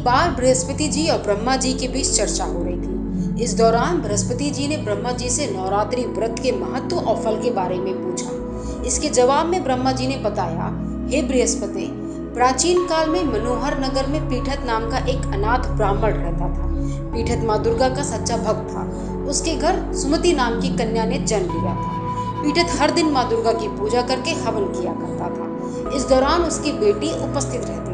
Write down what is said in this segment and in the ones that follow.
एक बार बृहस्पति जी और ब्रह्मा जी के बीच चर्चा हो रही थी। इस दौरान बृहस्पति जी ने ब्रह्मा जी से नवरात्रि व्रत के महत्व और फल के बारे में पूछा। इसके जवाब में ब्रह्मा जी ने बताया, हे बृहस्पति, प्राचीन काल में मनोहर नगर में पीठत नाम का एक अनाथ ब्राह्मण रहता था। पीठत माँ दुर्गा का सच्चा भक्त था। उसके घर सुमति नाम की कन्या ने जन्म लिया था। पीठत हर दिन माँ दुर्गा की पूजा करके हवन किया करता था। इस दौरान उसकी बेटी उपस्थित रहती थी।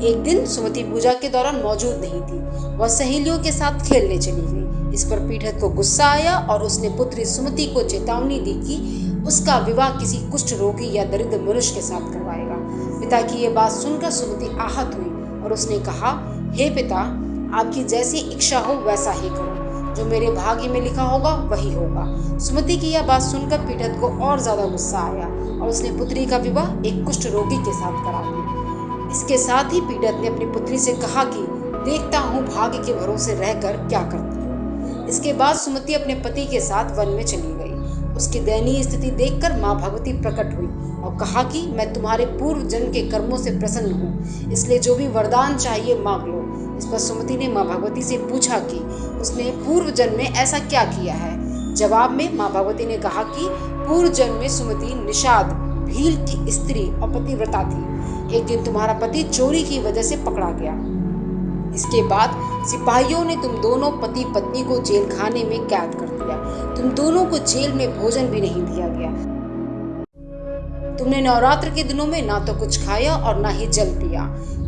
एक दिन सुमति पूजा के दौरान मौजूद नहीं थी। वह सहेलियों के साथ खेलने चली गई। इस पर पीठत को गुस्सा आया और उसने पुत्री सुमति को चेतावनी दी कि उसका विवाह किसी कुष्ठ रोगी या दरिद्र मनुष्य के साथ करवाएगा। पिता की यह बात सुनकर सुमति आहत हुई और उसने कहा, हे पिता, आपकी जैसी इच्छा हो वैसा ही करो। जो मेरे भाग्य में लिखा होगा वही होगा। सुमति की यह बात सुनकर पीठत को और ज्यादा गुस्सा आया और उसने पुत्री का विवाह एक कुष्ठ रोगी के साथ करा दिया। इसके साथ ही पीठत ने अपनी पुत्री से कहा कि देखता हूँ भाग्य के भरोसे रहकर क्या करती हो। इसके बाद सुमति अपने पति के साथ वन में चली गई। उसकी दयनीय स्थिति देखकर माँ भगवती प्रकट हुई और कहा कि मैं तुम्हारे पूर्व जन्म के कर्मों से प्रसन्न हूँ, इसलिए जो भी वरदान चाहिए मांग लो। इस पर सुमति ने माँ भगवती से पूछा कि उसने पूर्व जन्म में ऐसा क्या किया है। जवाब में माँ भगवती ने कहा कि पूर्व जन्म में सुमति निषाद भील की स्त्री और पतिव्रता थी। एक दिन तुम्हारा पति चोरी की वजह से पकड़ा गया। इसके बाद सिपाहियों ने तुम दोनों पति पत्नी को जेल खाने में कैद कर दिया। तुम दोनों को जेल में भोजन भी नहीं दिया गया। तुमने नवरात्र के दिनों में ना तो कुछ खाया और ना ही जल पिया।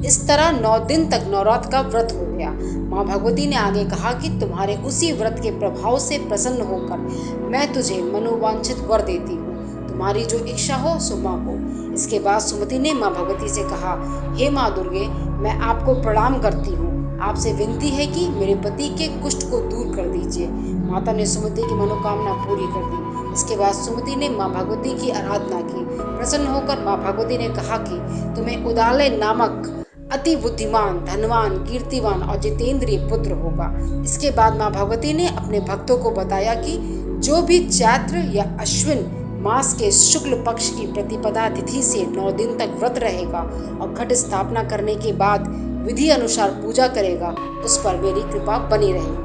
इस तरह 9 दिन तक नवरात्र का व्रत हो गया। माँ भगवती ने आगे कहा कि तुम्हारे उसी व्रत के प्रभाव से प्रसन्न होकर मैं तुझे मनोवांछित वर देती हूँ। तुम्हारी जो इच्छा हो सो मांगो। इसके बाद सुमति ने माँ भगवती से कहा, हे माँ दुर्गे, मैं आपको प्रणाम करती हूँ। आपसे विनती है कि मेरे पति के कुष्ठ को दूर कर दीजिए। माता ने सुमति की मनोकामना पूरी कर दी। इसके बाद सुमति ने माँ भगवती की आराधना की। प्रसन्न होकर माँ भगवती ने कहा कि तुम्हें उदालय नामक अति बुद्धिमान, धनवान, कीर्तिवान और जितेंद्रिय पुत्र होगा। इसके बाद माँ भगवती ने अपने भक्तों को बताया कि जो भी चैत्र या अश्विन मास के शुक्ल पक्ष की प्रतिपदा तिथि से 9 दिन तक व्रत रहेगा और घट स्थापना करने के बाद विधि अनुसार पूजा करेगा, उस पर मेरी कृपा बनी रहेगी।